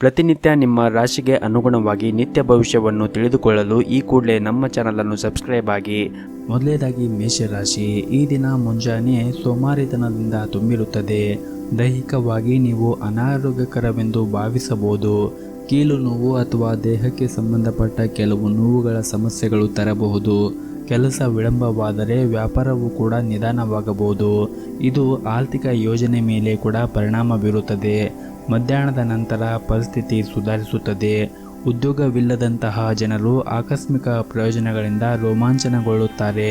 ಪ್ರತಿನಿತ್ಯ ನಿಮ್ಮ ರಾಶಿಗೆ ಅನುಗುಣವಾಗಿ ನಿತ್ಯ ಭವಿಷ್ಯವನ್ನು ತಿಳಿದುಕೊಳ್ಳಲು ಈ ಕೂಡಲೇ ನಮ್ಮ ಚಾನಲನ್ನು ಸಬ್ಸ್ಕ್ರೈಬ್ ಆಗಿ. ಮೊದಲನೇದಾಗಿ ಮೇಷರಾಶಿ. ಈ ದಿನ ಮುಂಜಾನೆ ಸೋಮಾರಿತನದಿಂದ ತುಂಬಿರುತ್ತದೆ. ದೈಹಿಕವಾಗಿ ನೀವು ಅನಾರೋಗ್ಯಕರವೆಂದು ಭಾವಿಸಬಹುದು. ಕೀಲು ನೋವು ಅಥವಾ ದೇಹಕ್ಕೆ ಸಂಬಂಧಪಟ್ಟ ಕೆಲವು ನೋವುಗಳ ಸಮಸ್ಯೆಗಳು ತರಬಹುದು. ಕೆಲಸ ವಿಳಂಬವಾದರೆ ವ್ಯಾಪಾರವು ಕೂಡ ನಿಧಾನವಾಗಬಹುದು. ಇದು ಆರ್ಥಿಕ ಯೋಜನೆ ಮೇಲೆ ಕೂಡ ಪರಿಣಾಮ ಬೀರುತ್ತದೆ. ಮಧ್ಯಾಹ್ನದ ನಂತರ ಪರಿಸ್ಥಿತಿ ಸುಧಾರಿಸುತ್ತದೆ. ಉದ್ಯೋಗವಿಲ್ಲದಂತಹ ಜನರು ಆಕಸ್ಮಿಕ ಪ್ರಯೋಜನಗಳಿಂದ ರೋಮಾಂಚನಗೊಳ್ಳುತ್ತಾರೆ.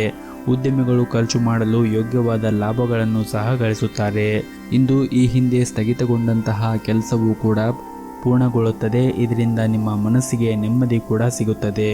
ಉದ್ಯಮಿಗಳು ಖರ್ಚು ಮಾಡಲು ಯೋಗ್ಯವಾದ ಲಾಭಗಳನ್ನು ಸಹ ಗಳಿಸುತ್ತಾರೆ. ಇಂದು ಈ ಹಿಂದೆ ಸ್ಥಗಿತಗೊಂಡಂತಹ ಕೆಲಸವೂ ಕೂಡ ಪೂರ್ಣಗೊಳ್ಳುತ್ತದೆ. ಇದರಿಂದ ನಿಮ್ಮ ಮನಸ್ಸಿಗೆ ನೆಮ್ಮದಿ ಕೂಡ ಸಿಗುತ್ತದೆ.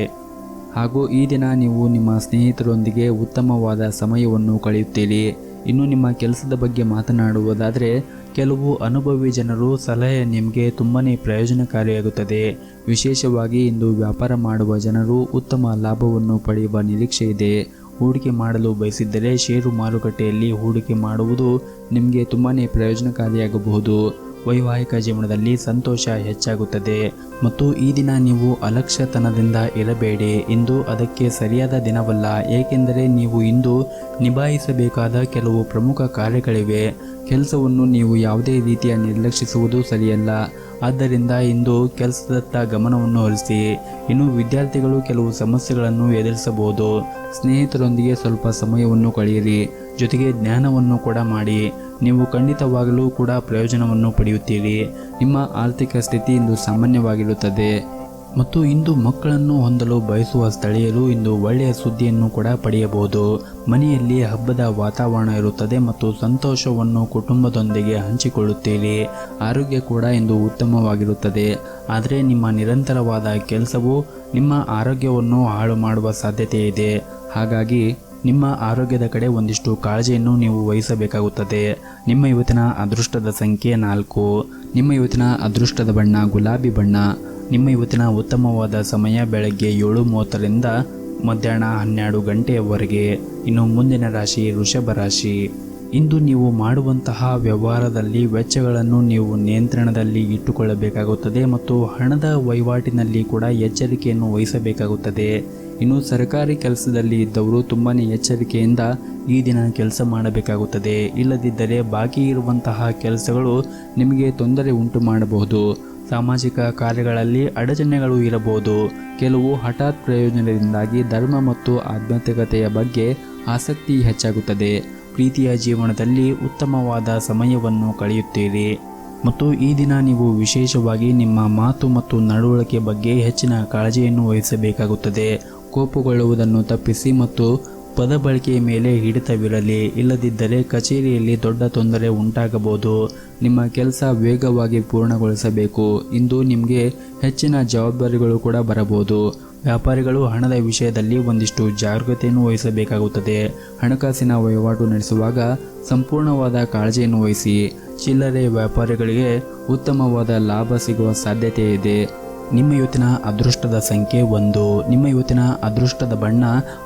ಹಾಗೂ ಈ ದಿನ ನೀವು ನಿಮ್ಮ ಸ್ನೇಹಿತರೊಂದಿಗೆ ಉತ್ತಮವಾದ ಸಮಯವನ್ನು ಕಳೆಯುತ್ತೀರಿ. ಇನ್ನು ನಿಮ್ಮ ಕೆಲಸದ ಬಗ್ಗೆ ಮಾತನಾಡುವುದಾದರೆ ಕೆಲವು ಅನುಭವಿ ಜನರು ಸಲಹೆ ನಿಮಗೆ ತುಂಬಾ ಪ್ರಯೋಜನಕಾರಿಯಾಗುತ್ತದೆ. ವಿಶೇಷವಾಗಿ ಇಂದು ವ್ಯಾಪಾರ ಮಾಡುವ ಜನರು ಉತ್ತಮ ಲಾಭವನ್ನು ಪಡೆಯುವ ನಿರೀಕ್ಷೆ ಇದೆ. ಹೂಡಿಕೆ ಮಾಡಲು ಬಯಸಿದ್ದರೆ ಷೇರು ಮಾರುಕಟ್ಟೆಯಲ್ಲಿ ಹೂಡಿಕೆ ಮಾಡುವುದು ನಿಮಗೆ ತುಂಬಾ ಪ್ರಯೋಜನಕಾರಿಯಾಗಬಹುದು. ವೈವಾಹಿಕ ಜೀವನದಲ್ಲಿ ಸಂತೋಷ ಹೆಚ್ಚಾಗುತ್ತದೆ. ಮತ್ತು ಈ ದಿನ ನೀವು ಅಲಕ್ಷ್ಯತನದಿಂದ ಇರಬೇಡಿ. ಇಂದು ಅದಕ್ಕೆ ಸರಿಯಾದ ದಿನವಲ್ಲ, ಏಕೆಂದರೆ ನೀವು ಇಂದು ನಿಭಾಯಿಸಬೇಕಾದ ಕೆಲವು ಪ್ರಮುಖ ಕಾರ್ಯಗಳಿವೆ. ಕೆಲಸವನ್ನು ನೀವು ಯಾವುದೇ ರೀತಿಯ ನಿರ್ಲಕ್ಷಿಸುವುದು ಸರಿಯಲ್ಲ. ಆದ್ದರಿಂದ ಇಂದು ಕೆಲಸದತ್ತ ಗಮನವನ್ನು ಹರಿಸಿ. ಇನ್ನು ವಿದ್ಯಾರ್ಥಿಗಳು ಕೆಲವು ಸಮಸ್ಯೆಗಳನ್ನು ಎದುರಿಸಬಹುದು. ಸ್ನೇಹಿತರೊಂದಿಗೆ ಸ್ವಲ್ಪ ಸಮಯವನ್ನು ಕಳೆಯಿರಿ. ಜೊತೆಗೆ ಜ್ಞಾನವನ್ನು ಕೂಡ ಮಾಡಿ. ನೀವು ಖಂಡಿತವಾಗಲೂ ಕೂಡ ಪ್ರಯೋಜನವನ್ನು ಪಡೆಯುತ್ತೀರಿ. ನಿಮ್ಮ ಆರ್ಥಿಕ ಸ್ಥಿತಿ ಇಂದು ಸಾಮಾನ್ಯವಾಗಿರುತ್ತದೆ. ಮತ್ತು ಇಂದು ಮಕ್ಕಳನ್ನು ಹೊಂದಲು ಬಯಸುವ ಸ್ಥಳೀಯರು ಇಂದು ಒಳ್ಳೆಯ ಸುದ್ದಿಯನ್ನು ಕೂಡ ಪಡೆಯಬಹುದು. ಮನೆಯಲ್ಲಿ ಹಬ್ಬದ ವಾತಾವರಣ ಇರುತ್ತದೆ ಮತ್ತು ಸಂತೋಷವನ್ನು ಕುಟುಂಬದೊಂದಿಗೆ ಹಂಚಿಕೊಳ್ಳುತ್ತೀರಿ. ಆರೋಗ್ಯ ಕೂಡ ಇಂದು ಉತ್ತಮವಾಗಿರುತ್ತದೆ. ಆದರೆ ನಿಮ್ಮ ನಿರಂತರವಾದ ಕೆಲಸವು ನಿಮ್ಮ ಆರೋಗ್ಯವನ್ನು ಹಾಳು ಮಾಡುವ ಸಾಧ್ಯತೆ ಇದೆ. ಹಾಗಾಗಿ ನಿಮ್ಮ ಆರೋಗ್ಯದ ಕಡೆ ಒಂದಿಷ್ಟು ಕಾಳಜಿಯನ್ನು ನೀವು ವಹಿಸಬೇಕಾಗುತ್ತದೆ. ನಿಮ್ಮ ಇವತ್ತಿನ ಅದೃಷ್ಟದ ಸಂಖ್ಯೆ 4. ನಿಮ್ಮ ಇವತ್ತಿನ ಅದೃಷ್ಟದ ಬಣ್ಣ ಗುಲಾಬಿ ಬಣ್ಣ. ನಿಮ್ಮ ಇವತ್ತಿನ ಉತ್ತಮವಾದ ಸಮಯ ಬೆಳಗ್ಗೆ 7:30ರಿಂದ ಮಧ್ಯಾಹ್ನ 12 ಗಂಟೆಯವರೆಗೆ. ಇನ್ನು ಮುಂದಿನ ರಾಶಿ ವೃಷಭ ರಾಶಿ. ಇಂದು ನೀವು ಮಾಡುವಂತಹ ವ್ಯವಹಾರದಲ್ಲಿ ವೆಚ್ಚಗಳನ್ನು ನೀವು ನಿಯಂತ್ರಣದಲ್ಲಿ ಇಟ್ಟುಕೊಳ್ಳಬೇಕಾಗುತ್ತದೆ ಮತ್ತು ಹಣದ ವಹಿವಾಟಿನಲ್ಲಿ ಕೂಡ ಎಚ್ಚರಿಕೆಯನ್ನು ವಹಿಸಬೇಕಾಗುತ್ತದೆ. ಇನ್ನು ಸರ್ಕಾರಿ ಕೆಲಸದಲ್ಲಿ ಇದ್ದವರು ತುಂಬಾ ಎಚ್ಚರಿಕೆಯಿಂದ ಈ ದಿನ ಕೆಲಸ ಮಾಡಬೇಕಾಗುತ್ತದೆ. ಇಲ್ಲದಿದ್ದರೆ ಬಾಕಿ ಇರುವಂತಹ ಕೆಲಸಗಳು ನಿಮಗೆ ತೊಂದರೆ ಉಂಟು ಮಾಡಬಹುದು. ಸಾಮಾಜಿಕ ಕಾರ್ಯಗಳಲ್ಲಿ ಅಡಚಣೆಗಳು ಇರಬಹುದು. ಕೆಲವು ಹಠಾತ್ ಪ್ರಯೋಜನದಿಂದಾಗಿ ಧರ್ಮ ಮತ್ತು ಆಧ್ಯಾತ್ಮಿಕತೆಯ ಬಗ್ಗೆ ಆಸಕ್ತಿ ಹೆಚ್ಚಾಗುತ್ತದೆ. ಪ್ರೀತಿಯ ಜೀವನದಲ್ಲಿ ಉತ್ತಮವಾದ ಸಮಯವನ್ನು ಕಳೆಯುತ್ತೀರಿ. ಮತ್ತು ಈ ದಿನ ನೀವು ವಿಶೇಷವಾಗಿ ನಿಮ್ಮ ಮಾತು ಮತ್ತು ನಡವಳಿಕೆ ಬಗ್ಗೆ ಹೆಚ್ಚಿನ ಕಾಳಜಿಯನ್ನು ವಹಿಸಬೇಕಾಗುತ್ತದೆ. ಕೋಪಗೊಳ್ಳುವುದನ್ನು ತಪ್ಪಿಸಿ ಮತ್ತು ಪದ ಬಳಕೆಯ ಮೇಲೆ ಹಿಡಿತವಿರಲಿ. ಇಲ್ಲದಿದ್ದರೆ ಕಚೇರಿಯಲ್ಲಿ ದೊಡ್ಡ ತೊಂದರೆ ಉಂಟಾಗಬಹುದು. ನಿಮ್ಮ ಕೆಲಸ ವೇಗವಾಗಿ ಪೂರ್ಣಗೊಳಿಸಬೇಕು. ಇಂದು ನಿಮಗೆ ಹೆಚ್ಚಿನ ಜವಾಬ್ದಾರಿಗಳು ಕೂಡ ಬರಬಹುದು. ವ್ಯಾಪಾರಿಗಳು ಹಣದ ವಿಷಯದಲ್ಲಿ ಒಂದಿಷ್ಟು ಜಾಗೃತೆಯನ್ನು ವಹಿಸಬೇಕಾಗುತ್ತದೆ. ಹಣಕಾಸಿನ ವಹಿವಾಟು ನಡೆಸುವಾಗ ಸಂಪೂರ್ಣವಾದ ಕಾಳಜಿಯನ್ನು ವಹಿಸಿ. ಚಿಲ್ಲರೆ ವ್ಯಾಪಾರಿಗಳಿಗೆ ಉತ್ತಮವಾದ ಲಾಭ ಸಿಗುವ ಸಾಧ್ಯತೆ ಇದೆ. ನಿಮ್ಮ ಇವತ್ತಿನ ಅದೃಷ್ಟದ ಸಂಖ್ಯೆ 1. ನಿಮ್ಮ ಇವತ್ತಿನ ಅದೃಷ್ಟದ ಬಣ್ಣ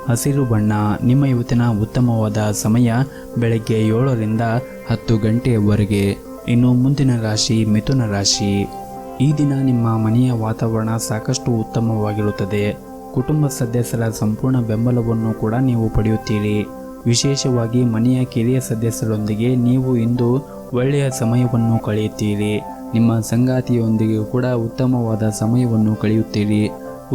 ಹಸಿರು ಬಣ್ಣ. ನಿಮ್ಮ ಇವತ್ತಿನ ಉತ್ತಮವಾದ ಸಮಯ ಬೆಳಗ್ಗೆ 7ರಿಂದ 10 ಗಂಟೆಯವರೆಗೆ. ಇನ್ನು ಮುಂದಿನ ರಾಶಿ ಮಿಥುನ ರಾಶಿ. ಈ ದಿನ ನಿಮ್ಮ ಮನೆಯ ವಾತಾವರಣ ಸಾಕಷ್ಟು ಉತ್ತಮವಾಗಿರುತ್ತದೆ. ಕುಟುಂಬ ಸದಸ್ಯರ ಸಂಪೂರ್ಣ ಬೆಂಬಲವನ್ನು ಕೂಡ ನೀವು ಪಡೆಯುತ್ತೀರಿ. ವಿಶೇಷವಾಗಿ ಮನೆಯ ಕಿರಿಯ ಸದಸ್ಯರೊಂದಿಗೆ ನೀವು ಇಂದು ಒಳ್ಳೆಯ ಸಮಯವನ್ನು ಕಳೆಯುತ್ತೀರಿ. ನಿಮ್ಮ ಸಂಗಾತಿಯೊಂದಿಗೆ ಕೂಡ ಉತ್ತಮವಾದ ಸಮಯವನ್ನು ಕಳೆಯುತ್ತೀರಿ.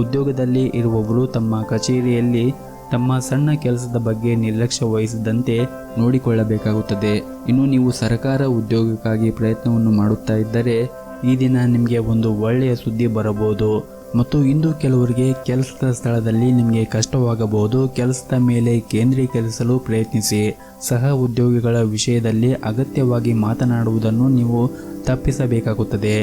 ಉದ್ಯೋಗದಲ್ಲಿ ಇರುವವರು ತಮ್ಮ ಕಚೇರಿಯಲ್ಲಿ ತಮ್ಮ ಸಣ್ಣ ಕೆಲಸದ ಬಗ್ಗೆ ನಿರ್ಲಕ್ಷ್ಯ ವಹಿಸದಂತೆ ನೋಡಿಕೊಳ್ಳಬೇಕಾಗುತ್ತದೆ. ಇನ್ನು ನೀವು ಸರ್ಕಾರ ಉದ್ಯೋಗಕ್ಕಾಗಿ ಪ್ರಯತ್ನವನ್ನು ಮಾಡುತ್ತಾ ಇದ್ದರೆ ಈ ದಿನ ನಿಮಗೆ ಒಂದು ಒಳ್ಳೆಯ ಸುದ್ದಿ ಬರಬಹುದು. ಮತ್ತು ಇಂದು ಕೆಲವರಿಗೆ ಕೆಲಸದ ಸ್ಥಳದಲ್ಲಿ ನಿಮಗೆ ಕಷ್ಟವಾಗಬಹುದು. ಕೆಲಸದ ಮೇಲೆ ಕೇಂದ್ರೀಕರಿಸಲು ಪ್ರಯತ್ನಿಸಿ. ಸಹ ಉದ್ಯೋಗಿಗಳ ವಿಷಯದಲ್ಲಿ ಅಗತ್ಯವಾಗಿ ಮಾತನಾಡುವುದನ್ನು ನೀವು ತಪ್ಪಿಸಬೇಕಾಗುತ್ತದೆ.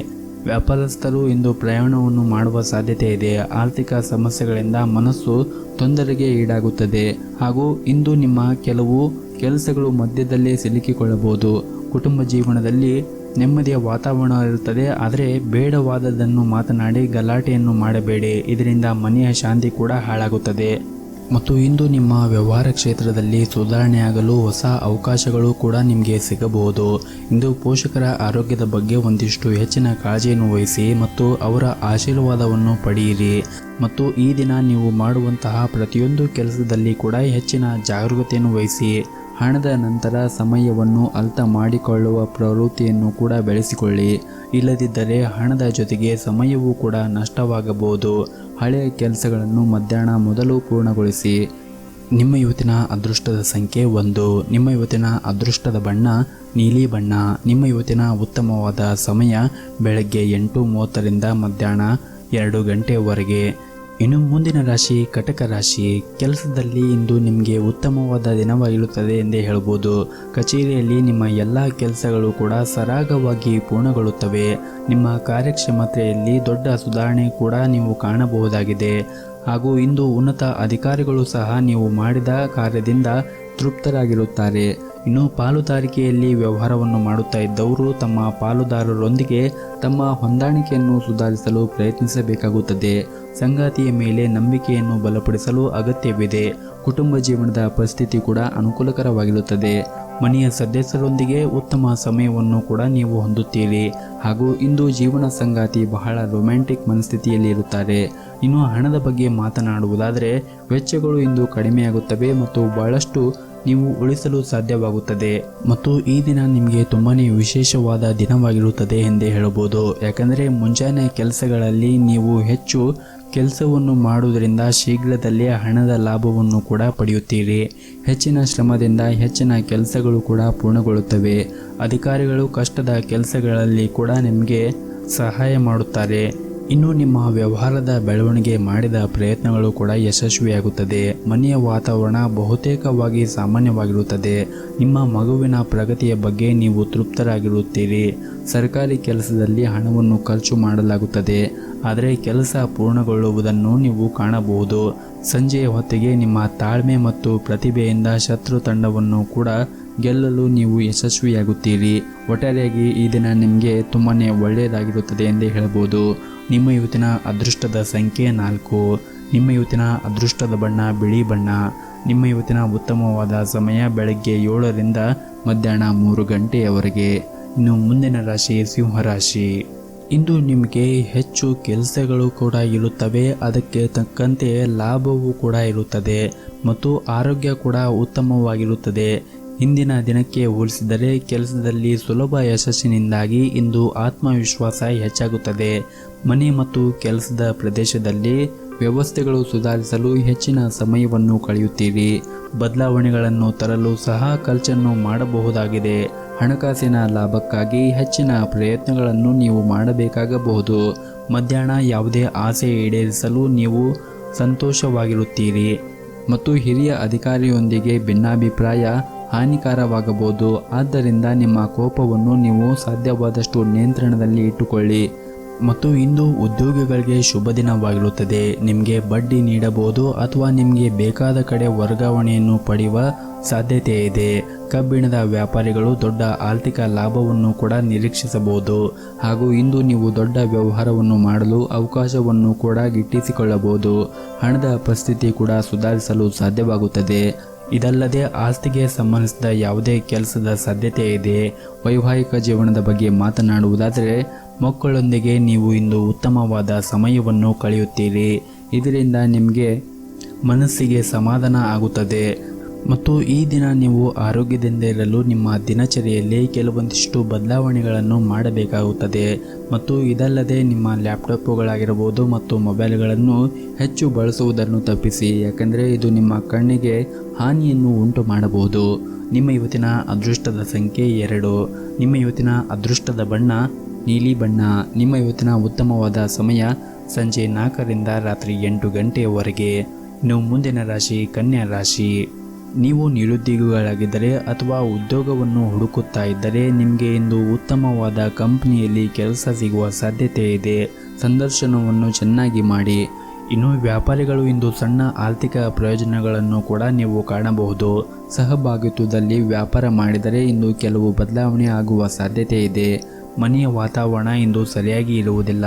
ವ್ಯಾಪಾರಸ್ಥರು ಇಂದು ಪ್ರಯಾಣವನ್ನು ಮಾಡುವ ಸಾಧ್ಯತೆ ಇದೆ. ಆರ್ಥಿಕ ಸಮಸ್ಯೆಗಳಿಂದ ಮನಸ್ಸು ತೊಂದರೆಗೆ ಈಡಾಗುತ್ತದೆ. ಹಾಗೂ ಇಂದು ನಿಮ್ಮ ಕೆಲವು ಕೆಲಸಗಳು ಮಧ್ಯದಲ್ಲೇ ಸಿಲುಕಿಕೊಳ್ಳಬಹುದು. ಕುಟುಂಬ ಜೀವನದಲ್ಲಿ ನೆಮ್ಮದಿಯ ವಾತಾವರಣ ಇರುತ್ತದೆ. ಆದರೆ ಬೇಡವಾದದನ್ನು ಮಾತನಾಡಿ ಗಲಾಟೆಯನ್ನು ಮಾಡಬೇಡಿ. ಇದರಿಂದ ಮನೆಯ ಶಾಂತಿ ಕೂಡ ಹಾಳಾಗುತ್ತದೆ. ಮತ್ತು ಇಂದು ನಿಮ್ಮ ವ್ಯವಹಾರ ಕ್ಷೇತ್ರದಲ್ಲಿ ಸುಧಾರಣೆಯಾಗಲು ಹೊಸ ಅವಕಾಶಗಳು ಕೂಡ ನಿಮಗೆ ಸಿಗಬಹುದು. ಇಂದು ಪೋಷಕರ ಆರೋಗ್ಯದ ಬಗ್ಗೆ ಒಂದಿಷ್ಟು ಹೆಚ್ಚಿನ ಕಾಳಜಿಯನ್ನು ವಹಿಸಿ ಮತ್ತು ಅವರ ಆಶೀರ್ವಾದವನ್ನು ಪಡೆಯಿರಿ. ಮತ್ತು ಈ ದಿನ ನೀವು ಮಾಡುವಂತಹ ಪ್ರತಿಯೊಂದು ಕೆಲಸದಲ್ಲಿ ಕೂಡ ಹೆಚ್ಚಿನ ಜಾಗರೂಕತೆಯನ್ನು ವಹಿಸಿ. ಹಣದ ನಂತರ ಸಮಯವನ್ನು ಅರ್ಥ ಮಾಡಿಕೊಳ್ಳುವ ಪ್ರವೃತ್ತಿಯನ್ನು ಕೂಡ ಬೆಳೆಸಿಕೊಳ್ಳಿ. ಇಲ್ಲದಿದ್ದರೆ ಹಣದ ಜೊತೆಗೆ ಸಮಯವೂ ಕೂಡ ನಷ್ಟವಾಗಬಹುದು. ಹಳೆಯ ಕೆಲಸಗಳನ್ನು ಮಧ್ಯಾಹ್ನ ಮೊದಲು ಪೂರ್ಣಗೊಳಿಸಿ. ನಿಮ್ಮ ಇವತ್ತಿನ ಅದೃಷ್ಟದ ಸಂಖ್ಯೆ 1. ನಿಮ್ಮ ಇವತ್ತಿನ ಅದೃಷ್ಟದ ಬಣ್ಣ ನೀಲಿ ಬಣ್ಣ. ನಿಮ್ಮ ಇವತ್ತಿನ ಉತ್ತಮವಾದ ಸಮಯ ಬೆಳಗ್ಗೆ 8:30ರಿಂದ ಮಧ್ಯಾಹ್ನ 2 ಗಂಟೆವರೆಗೆ. ಇನ್ನು ಮುಂದಿನ ರಾಶಿ ಕಟಕ ರಾಶಿ. ಕೆಲಸದಲ್ಲಿ ಇಂದು ನಿಮಗೆ ಉತ್ತಮವಾದ ದಿನವಾಗಿರುತ್ತದೆ ಎಂದೇ ಹೇಳ್ಬೋದು. ಕಚೇರಿಯಲ್ಲಿ ನಿಮ್ಮ ಎಲ್ಲ ಕೆಲಸಗಳು ಕೂಡ ಸರಾಗವಾಗಿ ಪೂರ್ಣಗೊಳ್ಳುತ್ತವೆ. ನಿಮ್ಮ ಕಾರ್ಯಕ್ಷಮತೆಯಲ್ಲಿ ದೊಡ್ಡ ಸುಧಾರಣೆ ಕೂಡ ನೀವು ಕಾಣಬಹುದಾಗಿದೆ. ಹಾಗೂ ಇಂದು ಉನ್ನತ ಅಧಿಕಾರಿಗಳು ಸಹ ನೀವು ಮಾಡಿದ ಕಾರ್ಯದಿಂದ ತೃಪ್ತರಾಗಿರುತ್ತಾರೆ. ಇನ್ನು ಪಾಲುದಾರಿಕೆಯಲ್ಲಿ ವ್ಯವಹಾರವನ್ನು ಮಾಡುತ್ತಾ ಇದ್ದವರು ತಮ್ಮ ಪಾಲುದಾರರೊಂದಿಗೆ ತಮ್ಮ ಹೊಂದಾಣಿಕೆಯನ್ನು ಸುಧಾರಿಸಲು ಪ್ರಯತ್ನಿಸಬೇಕಾಗುತ್ತದೆ. ಸಂಗಾತಿಯ ಮೇಲೆ ನಂಬಿಕೆಯನ್ನು ಬಲಪಡಿಸಲು ಅಗತ್ಯವಿದೆ. ಕುಟುಂಬ ಜೀವನದ ಪರಿಸ್ಥಿತಿ ಕೂಡ ಅನುಕೂಲಕರವಾಗಿರುತ್ತದೆ. ಮನೆಯ ಸದಸ್ಯರೊಂದಿಗೆ ಉತ್ತಮ ಸಮಯವನ್ನು ಕೂಡ ನೀವು ಹೊಂದುತ್ತೀರಿ. ಹಾಗೂ ಇಂದು ಜೀವನ ಸಂಗಾತಿ ಬಹಳ ರೊಮ್ಯಾಂಟಿಕ್ ಮನಸ್ಥಿತಿಯಲ್ಲಿ ಇರುತ್ತಾರೆ. ಇನ್ನು ಹಣದ ಬಗ್ಗೆ ಮಾತನಾಡುವುದಾದರೆ ವೆಚ್ಚಗಳು ಇಂದು ಕಡಿಮೆಯಾಗುತ್ತವೆ ಮತ್ತು ಬಹಳಷ್ಟು ನೀವು ಉಳಿಸಲು ಸಾಧ್ಯವಾಗುತ್ತದೆ. ಮತ್ತು ಈ ದಿನ ನಿಮಗೆ ತುಂಬಾನೇ ವಿಶೇಷವಾದ ದಿನವಾಗಿರುತ್ತದೆ ಎಂದೇ ಹೇಳಬಹುದು. ಯಾಕಂದರೆ ಮುಂಜಾನೆ ಕೆಲಸಗಳಲ್ಲಿ ನೀವು ಹೆಚ್ಚು ಕೆಲಸವನ್ನು ಮಾಡುವುದರಿಂದ ಶೀಘ್ರದಲ್ಲೇ ಹಣದ ಲಾಭವನ್ನು ಕೂಡ ಪಡೆಯುತ್ತೀರಿ. ಹೆಚ್ಚಿನ ಶ್ರಮದಿಂದ ಹೆಚ್ಚಿನ ಕೆಲಸಗಳು ಕೂಡ ಪೂರ್ಣಗೊಳ್ಳುತ್ತವೆ. ಅಧಿಕಾರಿಗಳು ಕಷ್ಟದ ಕೆಲಸಗಳಲ್ಲಿ ಕೂಡ ನಿಮಗೆ ಸಹಾಯ ಮಾಡುತ್ತಾರೆ. ಇನ್ನು ನಿಮ್ಮ ವ್ಯವಹಾರದ ಬೆಳವಣಿಗೆ ಮಾಡಿದ ಪ್ರಯತ್ನಗಳು ಕೂಡ ಯಶಸ್ವಿಯಾಗುತ್ತದೆ. ಮನೆಯ ವಾತಾವರಣ ಬಹುತೇಕವಾಗಿ ಸಾಮಾನ್ಯವಾಗಿರುತ್ತದೆ. ನಿಮ್ಮ ಮಗುವಿನ ಪ್ರಗತಿಯ ಬಗ್ಗೆ ನೀವು ತೃಪ್ತರಾಗಿರುತ್ತೀರಿ. ಸರ್ಕಾರಿ ಕೆಲಸದಲ್ಲಿ ಹಣವನ್ನು ಖರ್ಚು ಮಾಡಲಾಗುತ್ತದೆ, ಆದರೆ ಕೆಲಸ ಪೂರ್ಣಗೊಳ್ಳುವುದನ್ನು ನೀವು ಕಾಣಬಹುದು. ಸಂಜೆಯ ಹೊತ್ತಿಗೆ ನಿಮ್ಮ ತಾಳ್ಮೆ ಮತ್ತು ಪ್ರತಿಭೆಯಿಂದ ಶತ್ರು ತಂಡವನ್ನು ಕೂಡ ಗೆಲ್ಲಲು ನೀವು ಯಶಸ್ವಿಯಾಗುತ್ತೀರಿ. ಒಟ್ಟಾರೆಯಾಗಿ ಈ ದಿನ ನಿಮಗೆ ತುಂಬಾನೇ ಒಳ್ಳೆಯದಾಗಿರುತ್ತದೆ ಎಂದೇ ಹೇಳಬಹುದು. ನಿಮ್ಮ ಇವತ್ತಿನ ಅದೃಷ್ಟದ ಸಂಖ್ಯೆ 4. ನಿಮ್ಮ ಇವತ್ತಿನ ಅದೃಷ್ಟದ ಬಣ್ಣ ಬಿಳಿ ಬಣ್ಣ. ನಿಮ್ಮ ಇವತ್ತಿನ ಉತ್ತಮವಾದ ಸಮಯ ಬೆಳಗ್ಗೆ 7ರಿಂದ ಮಧ್ಯಾಹ್ನ 3 ಗಂಟೆಯವರೆಗೆ. ಇನ್ನು ಮುಂದಿನ ರಾಶಿ ಸಿಂಹರಾಶಿ. ಇಂದು ನಿಮಗೆ ಹೆಚ್ಚು ಕೆಲಸಗಳು ಕೂಡ ಇರುತ್ತವೆ. ಅದಕ್ಕೆ ತಕ್ಕಂತೆ ಲಾಭವೂ ಕೂಡ ಇರುತ್ತದೆ ಮತ್ತು ಆರೋಗ್ಯ ಕೂಡ ಉತ್ತಮವಾಗಿರುತ್ತದೆ. ಹಿಂದಿನ ದಿನಕ್ಕೆ ಹೋಲಿಸಿದರೆ ಕೆಲಸದಲ್ಲಿ ಸುಲಭ ಯಶಸ್ಸಿನಿಂದಾಗಿ ಇಂದು ಆತ್ಮವಿಶ್ವಾಸ ಹೆಚ್ಚಾಗುತ್ತದೆ. ಮನೆ ಮತ್ತು ಕೆಲಸದ ಪ್ರದೇಶದಲ್ಲಿ ವ್ಯವಸ್ಥೆಗಳು ಸುಧಾರಿಸಲು ಹೆಚ್ಚಿನ ಸಮಯವನ್ನು ಕಳೆಯುತ್ತೀರಿ. ಬದಲಾವಣೆಗಳನ್ನು ತರಲು ಸಹ ಖರ್ಚನ್ನು ಮಾಡಬಹುದಾಗಿದೆ. ಹಣಕಾಸಿನ ಲಾಭಕ್ಕಾಗಿ ಹೆಚ್ಚಿನ ಪ್ರಯತ್ನಗಳನ್ನು ನೀವು ಮಾಡಬೇಕಾಗಬಹುದು. ಮಧ್ಯಾಹ್ನ ಯಾವುದೇ ಆಸೆ ಈಡೇರಿಸಲು ನೀವು ಸಂತೋಷವಾಗಿರುತ್ತೀರಿ ಮತ್ತು ಹಿರಿಯ ಅಧಿಕಾರಿಯೊಂದಿಗೆ ಭಿನ್ನಾಭಿಪ್ರಾಯ ಹಾನಿಕಾರವಾಗಬಹುದು. ಆದ್ದರಿಂದ ನಿಮ್ಮ ಕೋಪವನ್ನು ನೀವು ಸಾಧ್ಯವಾದಷ್ಟು ನಿಯಂತ್ರಣದಲ್ಲಿ ಇಟ್ಟುಕೊಳ್ಳಿ. ಮತ್ತು ಇಂದು ಉದ್ಯೋಗಿಗಳಿಗೆ ಶುಭ ದಿನವಾಗಿರುತ್ತದೆ. ನಿಮಗೆ ಬಡ್ಡಿ ನೀಡಬಹುದು ಅಥವಾ ನಿಮಗೆ ಬೇಕಾದ ಕಡೆ ವರ್ಗಾವಣೆಯನ್ನು ಪಡೆಯುವ ಸಾಧ್ಯತೆ ಇದೆ. ಕಬ್ಬಿಣದ ವ್ಯಾಪಾರಿಗಳು ದೊಡ್ಡ ಆರ್ಥಿಕ ಲಾಭವನ್ನು ಕೂಡ ನಿರೀಕ್ಷಿಸಬಹುದು. ಹಾಗೂ ಇಂದು ನೀವು ದೊಡ್ಡ ವ್ಯವಹಾರವನ್ನು ಮಾಡಲು ಅವಕಾಶವನ್ನು ಕೂಡ ಗಿಟ್ಟಿಸಿಕೊಳ್ಳಬಹುದು. ಹಣದ ಪರಿಸ್ಥಿತಿ ಕೂಡ ಸುಧಾರಿಸಲು ಸಾಧ್ಯವಾಗುತ್ತದೆ. ಇದಲ್ಲದೆ ಆಸ್ತಿಗೆ ಸಂಬಂಧಿಸಿದ ಯಾವುದೇ ಕೆಲಸದ ಸಾಧ್ಯತೆ ಇದೆ. ವೈವಾಹಿಕ ಜೀವನದ ಬಗ್ಗೆ ಮಾತನಾಡುವುದಾದರೆ ಮಕ್ಕಳೊಂದಿಗೆ ನೀವು ಇಂದು ಉತ್ತಮವಾದ ಸಮಯವನ್ನು ಕಳೆಯುತ್ತೀರಿ. ಇದರಿಂದ ನಿಮಗೆ ಮನಸ್ಸಿಗೆ ಸಮಾಧಾನ ಆಗುತ್ತದೆ. ಮತ್ತು ಈ ದಿನ ನೀವು ಆರೋಗ್ಯದಿಂದ ಇರಲು ನಿಮ್ಮ ದಿನಚರಿಯಲ್ಲಿ ಕೆಲವೊಂದಿಷ್ಟು ಬದಲಾವಣೆಗಳನ್ನು ಮಾಡಬೇಕಾಗುತ್ತದೆ. ಮತ್ತು ಇದಲ್ಲದೆ ನಿಮ್ಮ ಲ್ಯಾಪ್ಟಾಪ್ಗಳಾಗಿರಬಹುದು ಮತ್ತು ಮೊಬೈಲ್ಗಳನ್ನು ಹೆಚ್ಚು ಬಳಸುವುದನ್ನು ತಪ್ಪಿಸಿ. ಯಾಕಂದರೆ ಇದು ನಿಮ್ಮ ಕಣ್ಣಿಗೆ ಹಾನಿಯನ್ನು ಉಂಟು ಮಾಡಬಹುದು. ನಿಮ್ಮ ಇವತ್ತಿನ ಅದೃಷ್ಟದ ಸಂಖ್ಯೆ 2. ನಿಮ್ಮ ಇವತ್ತಿನ ಅದೃಷ್ಟದ ಬಣ್ಣ ನೀಲಿ ಬಣ್ಣ. ನಿಮ್ಮ ಇವತ್ತಿನ ಉತ್ತಮವಾದ ಸಮಯ ಸಂಜೆ 4ರಿಂದ ರಾತ್ರಿ 8 ಗಂಟೆಯವರೆಗೆ. ಇನ್ನು ಮುಂದಿನ ರಾಶಿ ಕನ್ಯಾ ರಾಶಿ. ನೀವು ನಿರುದ್ಯೋಗಿಗಳಾಗಿದ್ದರೆ ಅಥವಾ ಉದ್ಯೋಗವನ್ನು ಹುಡುಕುತ್ತಾ ಇದ್ದರೆ ನಿಮಗೆ ಇಂದು ಉತ್ತಮವಾದ ಕಂಪನಿಯಲ್ಲಿ ಕೆಲಸ ಸಿಗುವ ಸಾಧ್ಯತೆ ಇದೆ. ಸಂದರ್ಶನವನ್ನು ಚೆನ್ನಾಗಿ ಮಾಡಿ. ಇನ್ನು ವ್ಯಾಪಾರಿಗಳು ಇಂದು ಸಣ್ಣ ಆರ್ಥಿಕ ಪ್ರಯೋಜನಗಳನ್ನು ಕೂಡ ನೀವು ಕಾಣಬಹುದು. ಸಹಭಾಗಿತ್ವದಲ್ಲಿ ವ್ಯಾಪಾರ ಮಾಡಿದರೆ ಇಂದು ಕೆಲವು ಬದಲಾವಣೆ ಆಗುವ ಸಾಧ್ಯತೆ ಇದೆ. ಮನೆಯ ವಾತಾವರಣ ಇಂದು ಸರಿಯಾಗಿ ಇರುವುದಿಲ್ಲ.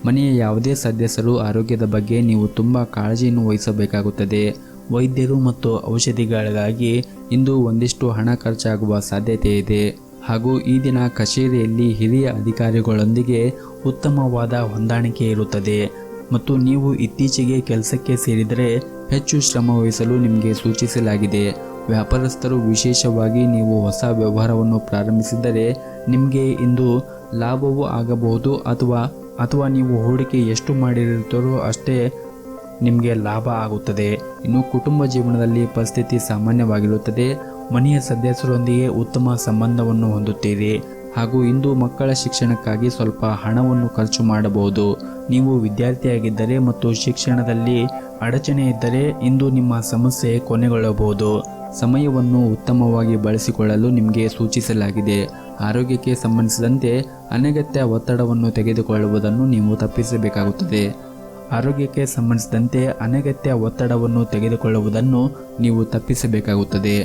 ಮನೆಯ ಯಾವುದೇ ಸದಸ್ಯರು ಆರೋಗ್ಯದ ಬಗ್ಗೆ ನೀವು ತುಂಬ ಕಾಳಜಿಯನ್ನು ವಹಿಸಬೇಕಾಗುತ್ತದೆ. ವೈದ್ಯರು ಮತ್ತು ಔಷಧಿಗಳಿಗಾಗಿ ಇಂದು ಒಂದಿಷ್ಟು ಹಣ ಖರ್ಚಾಗುವ ಸಾಧ್ಯತೆ ಇದೆ. ಹಾಗೂ ಈ ದಿನ ಕಚೇರಿಯಲ್ಲಿ ಹಿರಿಯ ಅಧಿಕಾರಿಗಳೊಂದಿಗೆ ಉತ್ತಮವಾದ ಹೊಂದಾಣಿಕೆ ಇರುತ್ತದೆ ಮತ್ತು ನೀವು ಇತ್ತೀಚೆಗೆ ಕೆಲಸಕ್ಕೆ ಸೇರಿದರೆ ಹೆಚ್ಚು ಶ್ರಮ ವಹಿಸಲು ನಿಮಗೆ ಸೂಚಿಸಲಾಗಿದೆ. ವ್ಯಾಪಾರಸ್ಥರು ವಿಶೇಷವಾಗಿ ನೀವು ಹೊಸ ವ್ಯವಹಾರವನ್ನು ಪ್ರಾರಂಭಿಸಿದರೆ ನಿಮಗೆ ಇಂದು ಲಾಭವೂ ಆಗಬಹುದು ಅಥವಾ ನೀವು ಹೂಡಿಕೆ ಎಷ್ಟು ಮಾಡಿರುತ್ತೀರೋ ಅಷ್ಟೇ ನಿಮಗೆ ಲಾಭ ಆಗುತ್ತದೆ. ಇನ್ನು ಕುಟುಂಬ ಜೀವನದಲ್ಲಿ ಪರಿಸ್ಥಿತಿ ಸಾಮಾನ್ಯವಾಗಿರುತ್ತದೆ. ಮನೆಯ ಸದಸ್ಯರೊಂದಿಗೆ ಉತ್ತಮ ಸಂಬಂಧವನ್ನು ಹೊಂದುತ್ತೀರಿ ಹಾಗೂ ಇಂದು ಮಕ್ಕಳ ಶಿಕ್ಷಣಕ್ಕಾಗಿ ಸ್ವಲ್ಪ ಹಣವನ್ನು ಖರ್ಚು ಮಾಡಬಹುದು. ನೀವು ವಿದ್ಯಾರ್ಥಿಯಾಗಿದ್ದರೆ ಮತ್ತು ಶಿಕ್ಷಣದಲ್ಲಿ ಅಡಚಣೆ ಇದ್ದರೆ ಇಂದು ನಿಮ್ಮ ಸಮಸ್ಯೆ ಕೊನೆಗೊಳ್ಳಬಹುದು. ಸಮಯವನ್ನು ಉತ್ತಮವಾಗಿ ಬಳಸಿಕೊಳ್ಳಲು ನಿಮಗೆ ಸೂಚಿಸಲಾಗಿದೆ. ಆರೋಗ್ಯಕ್ಕೆ ಸಂಬಂಧಿಸಿದಂತೆ ಅನಗತ್ಯ ಒತ್ತಡವನ್ನು ತೆಗೆದುಕೊಳ್ಳುವುದನ್ನು ನೀವು ತಪ್ಪಿಸಬೇಕಾಗುತ್ತದೆ. ಆರೋಗ್ಯಕ್ಕೆ ಸಂಬಂಧಿಸಿದಂತೆ ಅನಗತ್ಯ ಒತ್ತಡವನ್ನು ತೆಗೆದುಕೊಳ್ಳುವುದನ್ನು ನೀವು ತಪ್ಪಿಸಬೇಕಾಗುತ್ತದೆ.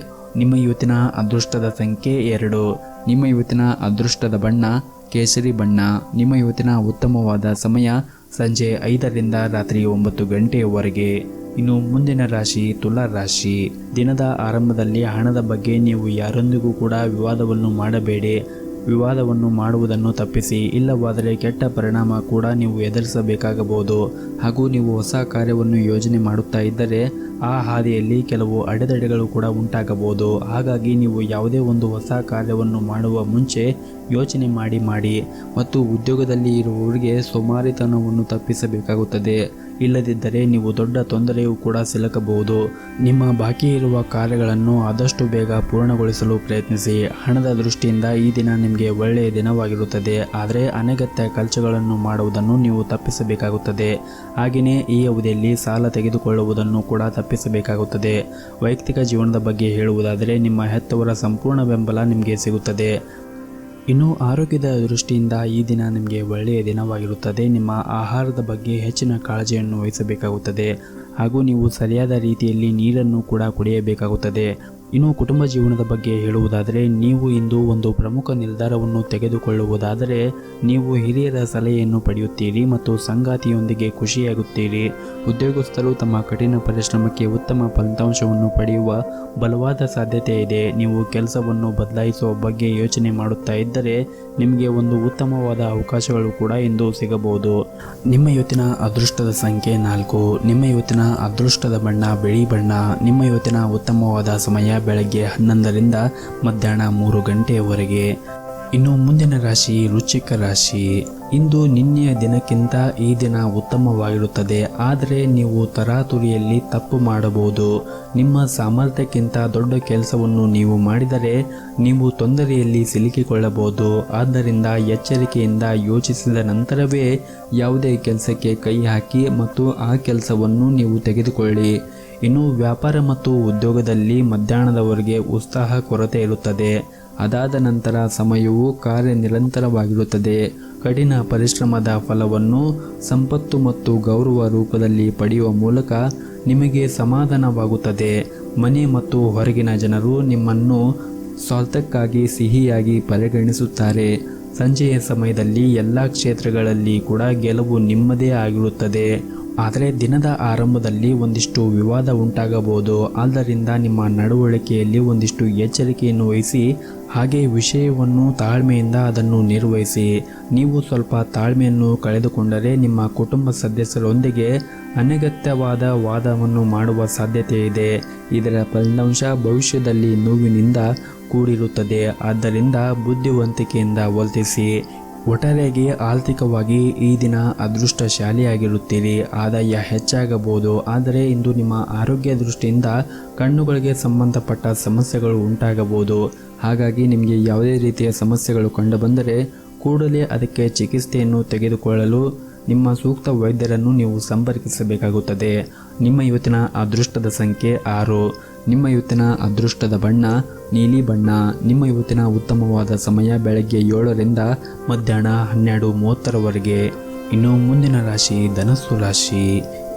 ನಿಮ್ಮ ಇವತ್ತಿನ ಅದೃಷ್ಟದ ಸಂಖ್ಯೆ 2. ನಿಮ್ಮ ಇವತ್ತಿನ ಅದೃಷ್ಟದ ಬಣ್ಣ ಕೇಸರಿ ಬಣ್ಣ. ನಿಮ್ಮ ಇವತ್ತಿನ ಉತ್ತಮವಾದ ಸಮಯ ಸಂಜೆ 5ರಿಂದ ರಾತ್ರಿ 9 ಗಂಟೆಯವರೆಗೆ. ಇನ್ನು ಮುಂದಿನ ರಾಶಿ ತುಲಾ ರಾಶಿ. ದಿನದ ಆರಂಭದಲ್ಲಿ ಹಣದ ಬಗ್ಗೆ ನೀವು ಯಾರೊಂದಿಗೂ ಕೂಡ ವಿವಾದವನ್ನು ಮಾಡಬೇಡಿ. ವಿವಾದವನ್ನು ಮಾಡುವುದನ್ನು ತಪ್ಪಿಸಿ, ಇಲ್ಲವಾದರೆ ಕೆಟ್ಟ ಪರಿಣಾಮ ಕೂಡ ನೀವು ಎದುರಿಸಬೇಕಾಗಬಹುದು. ಹಾಗೂ ನೀವು ಹೊಸ ಕಾರ್ಯವನ್ನು ಯೋಜನೆ ಮಾಡುತ್ತಾ ಇದ್ದರೆ ಆ ಹಾದಿಯಲ್ಲಿ ಕೆಲವು ಅಡೆತಡೆಗಳು ಕೂಡ ಉಂಟಾಗಬಹುದು. ಹಾಗಾಗಿ ನೀವು ಯಾವುದೇ ಒಂದು ಹೊಸ ಕಾರ್ಯವನ್ನು ಮಾಡುವ ಮುಂಚೆ ಯೋಚನೆ ಮಾಡಿ ಮತ್ತು ಉದ್ಯೋಗದಲ್ಲಿ ಇರುವವರಿಗೆ ಸೋಮಾರಿತನವನ್ನು ತಪ್ಪಿಸಬೇಕಾಗುತ್ತದೆ. ಇಲ್ಲದಿದ್ದರೆ ನೀವು ದೊಡ್ಡ ತೊಂದರೆಯೂ ಕೂಡ ಸಿಲುಕಬಹುದು. ನಿಮ್ಮ ಬಾಕಿ ಇರುವ ಕಾರ್ಯಗಳನ್ನು ಆದಷ್ಟು ಬೇಗ ಪೂರ್ಣಗೊಳಿಸಲು ಪ್ರಯತ್ನಿಸಿ. ಹಣದ ದೃಷ್ಟಿಯಿಂದ ಈ ದಿನ ನಿಮಗೆ ಒಳ್ಳೆಯ ದಿನವಾಗಿರುತ್ತದೆ. ಆದರೆ ಅನಗತ್ಯ ಖರ್ಚುಗಳನ್ನು ಮಾಡುವುದನ್ನು ನೀವು ತಪ್ಪಿಸಬೇಕಾಗುತ್ತದೆ. ಹಾಗೆಯೇ ಈ ಅವಧಿಯಲ್ಲಿ ಸಾಲ ತೆಗೆದುಕೊಳ್ಳುವುದನ್ನು ಕೂಡ ತಪ್ಪಿಸಬೇಕಾಗುತ್ತದೆ. ವೈಯಕ್ತಿಕ ಜೀವನದ ಬಗ್ಗೆ ಹೇಳುವುದಾದರೆ ನಿಮ್ಮ ಹೆತ್ತವರ ಸಂಪೂರ್ಣ ಬೆಂಬಲ ನಿಮಗೆ ಸಿಗುತ್ತದೆ. ಇನ್ನು ಆರೋಗ್ಯದ ದೃಷ್ಟಿಯಿಂದ ಈ ದಿನ ನಿಮಗೆ ಒಳ್ಳೆಯ ದಿನವಾಗಿರುತ್ತದೆ. ನಿಮ್ಮ ಆಹಾರದ ಬಗ್ಗೆ ಹೆಚ್ಚಿನ ಕಾಳಜಿಯನ್ನು ವಹಿಸಬೇಕಾಗುತ್ತದೆ ಹಾಗೂ ನೀವು ಸರಿಯಾದ ರೀತಿಯಲ್ಲಿ ನೀರನ್ನು ಕೂಡ ಕುಡಿಯಬೇಕಾಗುತ್ತದೆ. ಇನ್ನು ಕುಟುಂಬ ಜೀವನದ ಬಗ್ಗೆ ಹೇಳುವುದಾದರೆ ನೀವು ಇಂದು ಒಂದು ಪ್ರಮುಖ ನಿರ್ಧಾರವನ್ನು ತೆಗೆದುಕೊಳ್ಳುವುದಾದರೆ ನೀವು ಹಿರಿಯರ ಸಲಹೆಯನ್ನು ಪಡೆಯುತ್ತೀರಿ ಮತ್ತು ಸಂಗಾತಿಯೊಂದಿಗೆ ಖುಷಿಯಾಗುತ್ತೀರಿ. ಉದ್ಯೋಗಸ್ಥರು ತಮ್ಮ ಕಠಿಣ ಪರಿಶ್ರಮಕ್ಕೆ ಉತ್ತಮ ಫಲಿತಾಂಶವನ್ನು ಪಡೆಯುವ ಬಲವಾದ ಸಾಧ್ಯತೆ ಇದೆ. ನೀವು ಕೆಲಸವನ್ನು ಬದಲಾಯಿಸುವ ಬಗ್ಗೆ ಯೋಚನೆ ಮಾಡುತ್ತಾ ಇದ್ದರೆ ನಿಮಗೆ ಒಂದು ಉತ್ತಮವಾದ ಅವಕಾಶಗಳು ಕೂಡ ಇಂದು ಸಿಗಬಹುದು. ನಿಮ್ಮ ಇವತ್ತಿನ ಅದೃಷ್ಟದ ಸಂಖ್ಯೆ 4. ನಿಮ್ಮ ಇವತ್ತಿನ ಅದೃಷ್ಟದ ಬಣ್ಣ ಬಿಳಿ ಬಣ್ಣ. ನಿಮ್ಮ ಇವತ್ತಿನ ಉತ್ತಮವಾದ ಸಮಯ ಬೆಳಗ್ಗೆ 11ರಿಂದ ಮಧ್ಯಾಹ್ನ 3 ಗಂಟೆಯವರೆಗೆ. ಇನ್ನು ಮುಂದಿನ ರಾಶಿ ವೃಶ್ಚಿಕ ರಾಶಿ. ಇಂದು ನಿನ್ನೆಯ ದಿನಕ್ಕಿಂತ ಈ ದಿನ ಉತ್ತಮವಾಗಿರುತ್ತದೆ. ಆದರೆ ನೀವು ತರಾತುರಿಯಲ್ಲಿ ತಪ್ಪು ಮಾಡಬಹುದು. ನಿಮ್ಮ ಸಾಮರ್ಥ್ಯಕ್ಕಿಂತ ದೊಡ್ಡ ಕೆಲಸವನ್ನು ನೀವು ಮಾಡಿದರೆ ನೀವು ತೊಂದರೆಯಲ್ಲಿ ಸಿಲುಕಿಕೊಳ್ಳಬಹುದು. ಆದ್ದರಿಂದ ಎಚ್ಚರಿಕೆಯಿಂದ ಯೋಚಿಸಿದ ನಂತರವೇ ಯಾವುದೇ ಕೆಲಸಕ್ಕೆ ಕೈ ಹಾಕಿ ಮತ್ತು ಆ ಕೆಲಸವನ್ನು ನೀವು ತೆಗೆದುಕೊಳ್ಳಿ. ಇನ್ನು ವ್ಯಾಪಾರ ಮತ್ತು ಉದ್ಯೋಗದಲ್ಲಿ ಮಧ್ಯಾಹ್ನದವರೆಗೆ ಉತ್ಸಾಹ ಕೊರತೆ ಇರುತ್ತದೆ. ಅದಾದ ನಂತರ ಸಮಯವು ಕಾರ್ಯನಿರಂತರವಾಗಿರುತ್ತದೆ. ಕಠಿಣ ಪರಿಶ್ರಮದ ಫಲವನ್ನು ಸಂಪತ್ತು ಮತ್ತು ಗೌರವ ರೂಪದಲ್ಲಿ ಪಡೆಯುವ ಮೂಲಕ ನಿಮಗೆ ಸಮಾಧಾನವಾಗುತ್ತದೆ. ಮನೆ ಮತ್ತು ಹೊರಗಿನ ಜನರು ನಿಮ್ಮನ್ನು ಸ್ವಾರ್ಥಕ್ಕಾಗಿ ಸಿಹಿಯಾಗಿ ಪರಿಗಣಿಸುತ್ತಾರೆ. ಸಂಜೆಯ ಸಮಯದಲ್ಲಿ ಎಲ್ಲ ಕ್ಷೇತ್ರಗಳಲ್ಲಿ ಕೂಡ ಗೆಲುವು ನಿಮ್ಮದೇ ಆಗಿರುತ್ತದೆ. ಆದರೆ ದಿನದ ಆರಂಭದಲ್ಲಿ ಒಂದಿಷ್ಟು ವಿವಾದ ಉಂಟಾಗಬಹುದು. ಆದ್ದರಿಂದ ನಿಮ್ಮ ನಡವಳಿಕೆಯಲ್ಲಿ ಒಂದಿಷ್ಟು ಎಚ್ಚರಿಕೆಯನ್ನು ವಹಿಸಿ ಹಾಗೆ ವಿಷಯವನ್ನು ತಾಳ್ಮೆಯಿಂದ ಅದನ್ನು ನಿರ್ವಹಿಸಿ. ನೀವು ಸ್ವಲ್ಪ ತಾಳ್ಮೆಯನ್ನು ಕಳೆದುಕೊಂಡರೆ ನಿಮ್ಮ ಕುಟುಂಬ ಸದಸ್ಯರೊಂದಿಗೆ ಅನಗತ್ಯವಾದ ವಾದವನ್ನು ಮಾಡುವ ಸಾಧ್ಯತೆ ಇದೆ. ಇದರ ಫಲಿತಾಂಶ ಭವಿಷ್ಯದಲ್ಲಿ ನೋವಿನಿಂದ ಕೂಡಿರುತ್ತದೆ. ಆದ್ದರಿಂದ ಬುದ್ಧಿವಂತಿಕೆಯಿಂದ ವರ್ತಿಸಿ. ಒಟ್ಟಾರೆಯಾಗಿ ಆರ್ಥಿಕವಾಗಿ ಈ ದಿನ ಅದೃಷ್ಟಶಾಲಿಯಾಗಿರುತ್ತೀರಿ. ಆದಾಯ ಹೆಚ್ಚಾಗಬಹುದು. ಆದರೆ ಇಂದು ನಿಮ್ಮ ಆರೋಗ್ಯ ದೃಷ್ಟಿಯಿಂದ ಕಣ್ಣುಗಳಿಗೆ ಸಂಬಂಧಪಟ್ಟ ಸಮಸ್ಯೆಗಳು ಉಂಟಾಗಬಹುದು. ಹಾಗಾಗಿ ನಿಮಗೆ ಯಾವುದೇ ರೀತಿಯ ಸಮಸ್ಯೆಗಳು ಕಂಡುಬಂದರೆ ಕೂಡಲೇ ಅದಕ್ಕೆ ಚಿಕಿತ್ಸೆಯನ್ನು ತೆಗೆದುಕೊಳ್ಳಲು ನಿಮ್ಮ ಸೂಕ್ತ ವೈದ್ಯರನ್ನು ನೀವು ಸಂಪರ್ಕಿಸಬೇಕಾಗುತ್ತದೆ. ನಿಮ್ಮ ಇವತ್ತಿನ ಅದೃಷ್ಟದ ಸಂಖ್ಯೆ 6. ನಿಮ್ಮ ಇವತ್ತಿನ ಅದೃಷ್ಟದ ಬಣ್ಣ ನೀಲಿ ಬಣ್ಣ. ನಿಮ್ಮ ಇವತ್ತಿನ ಉತ್ತಮವಾದ ಸಮಯ ಬೆಳಗ್ಗೆ 7ರಿಂದ ಮಧ್ಯಾಹ್ನ 12:30ರವರೆಗೆ. ಇನ್ನು ಮುಂದಿನ ರಾಶಿ ಧನಸ್ಸು ರಾಶಿ.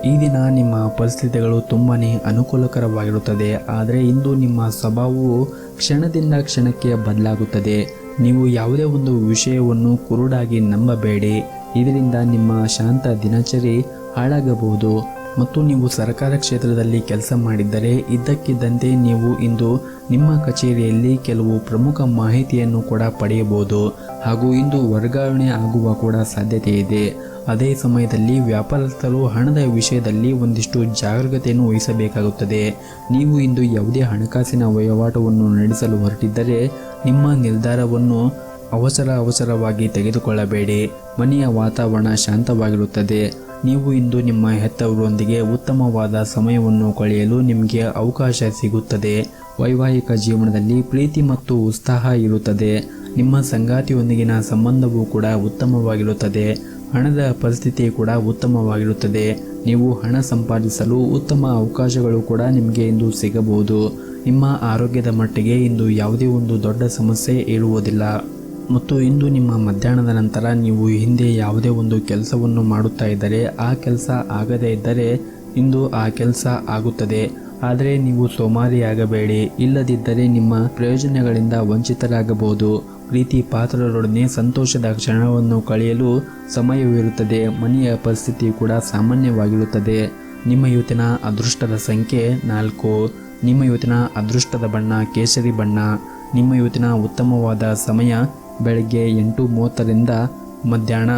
ಈ ದಿನ ನಿಮ್ಮ ಪರಿಸ್ಥಿತಿಗಳು ತುಂಬಾ ಅನುಕೂಲಕರವಾಗಿರುತ್ತದೆ. ಆದರೆ ಇಂದು ನಿಮ್ಮ ಸ್ವಭಾವವು ಕ್ಷಣದಿಂದ ಕ್ಷಣಕ್ಕೆ ಬದಲಾಗುತ್ತದೆ. ನೀವು ಯಾವುದೇ ಒಂದು ವಿಷಯವನ್ನು ಕುರುಡಾಗಿ ನಂಬಬೇಡಿ. ಇದರಿಂದ ನಿಮ್ಮ ಶಾಂತ ದಿನಚರಿ ಹಾಳಾಗಬಹುದು. ಮತ್ತು ನೀವು ಸರ್ಕಾರ ಕ್ಷೇತ್ರದಲ್ಲಿ ಕೆಲಸ ಮಾಡಿದ್ದರೆ ಇದ್ದಕ್ಕಿದ್ದಂತೆ ನೀವು ಇಂದು ನಿಮ್ಮ ಕಚೇರಿಯಲ್ಲಿ ಕೆಲವು ಪ್ರಮುಖ ಮಾಹಿತಿಯನ್ನು ಕೂಡ ಪಡೆಯಬಹುದು ಹಾಗೂ ಇಂದು ವರ್ಗಾವಣೆ ಆಗುವ ಕೂಡ ಸಾಧ್ಯತೆ ಇದೆ. ಅದೇ ಸಮಯದಲ್ಲಿ ವ್ಯಾಪಾರಸ್ಥರು ಹಣದ ವಿಷಯದಲ್ಲಿ ಒಂದಿಷ್ಟು ಜಾಗರೂಕತೆಯನ್ನು ವಹಿಸಬೇಕಾಗುತ್ತದೆ. ನೀವು ಇಂದು ಯಾವುದೇ ಹಣಕಾಸಿನ ವಹಿವಾಟವನ್ನು ನಡೆಸಲು ಹೊರಟಿದ್ದರೆ ನಿಮ್ಮ ನಿರ್ಧಾರವನ್ನು ಅವಸರವಾಗಿ ತೆಗೆದುಕೊಳ್ಳಬೇಡಿ. ಮನೆಯ ವಾತಾವರಣ ಶಾಂತವಾಗಿರುತ್ತದೆ. ನೀವು ಇಂದು ನಿಮ್ಮ ಹೆತ್ತವರೊಂದಿಗೆ ಉತ್ತಮವಾದ ಸಮಯವನ್ನು ಕಳೆಯಲು ನಿಮಗೆ ಅವಕಾಶ ಸಿಗುತ್ತದೆ. ವೈವಾಹಿಕ ಜೀವನದಲ್ಲಿ ಪ್ರೀತಿ ಮತ್ತು ಉತ್ಸಾಹ ಇರುತ್ತದೆ. ನಿಮ್ಮ ಸಂಗಾತಿಯೊಂದಿಗಿನ ಸಂಬಂಧವೂ ಕೂಡ ಉತ್ತಮವಾಗಿರುತ್ತದೆ. ಹಣದ ಪರಿಸ್ಥಿತಿ ಕೂಡ ಉತ್ತಮವಾಗಿರುತ್ತದೆ. ನೀವು ಹಣ ಸಂಪಾದಿಸಲು ಉತ್ತಮ ಅವಕಾಶಗಳು ಕೂಡ ನಿಮಗೆ ಇಂದು ಸಿಗಬಹುದು. ನಿಮ್ಮ ಆರೋಗ್ಯದ ಮಟ್ಟಿಗೆ ಇಂದು ಯಾವುದೇ ಒಂದು ದೊಡ್ಡ ಸಮಸ್ಯೆ ಇರುವುದಿಲ್ಲ. ಮತ್ತು ಇಂದು ನಿಮ್ಮ ಮಧ್ಯಾಹ್ನದ ನಂತರ ನೀವು ಹಿಂದೆ ಯಾವುದೇ ಒಂದು ಕೆಲಸವನ್ನು ಮಾಡುತ್ತಾ ಇದ್ದರೆ ಆ ಕೆಲಸ ಆಗದೇ ಇದ್ದರೆ ಇಂದು ಆ ಕೆಲಸ ಆಗುತ್ತದೆ. ಆದರೆ ನೀವು ಸೋಮಾರಿಯಾಗಬೇಡಿ. ಇಲ್ಲದಿದ್ದರೆ ನಿಮ್ಮ ಪ್ರಯೋಜನಗಳಿಂದ ವಂಚಿತರಾಗಬಹುದು. ಪ್ರೀತಿ ಪಾತ್ರರೊಡನೆ ಸಂತೋಷದ ಕ್ಷಣವನ್ನು ಕಳೆಯಲು ಸಮಯವಿರುತ್ತದೆ. ಮನೆಯ ಪರಿಸ್ಥಿತಿ ಕೂಡ ಸಾಮಾನ್ಯವಾಗಿರುತ್ತದೆ. ನಿಮ್ಮ ಇವತ್ತಿನ ಅದೃಷ್ಟದ ಸಂಖ್ಯೆ 4. ನಿಮ್ಮ ಇವತ್ತಿನ ಅದೃಷ್ಟದ ಬಣ್ಣ ಕೇಸರಿ ಬಣ್ಣ. ನಿಮ್ಮ ಇವತ್ತಿನ ಉತ್ತಮವಾದ ಸಮಯ ಬೆಳಗ್ಗೆ 8:30ರಿಂದ ಮಧ್ಯಾಹ್ನ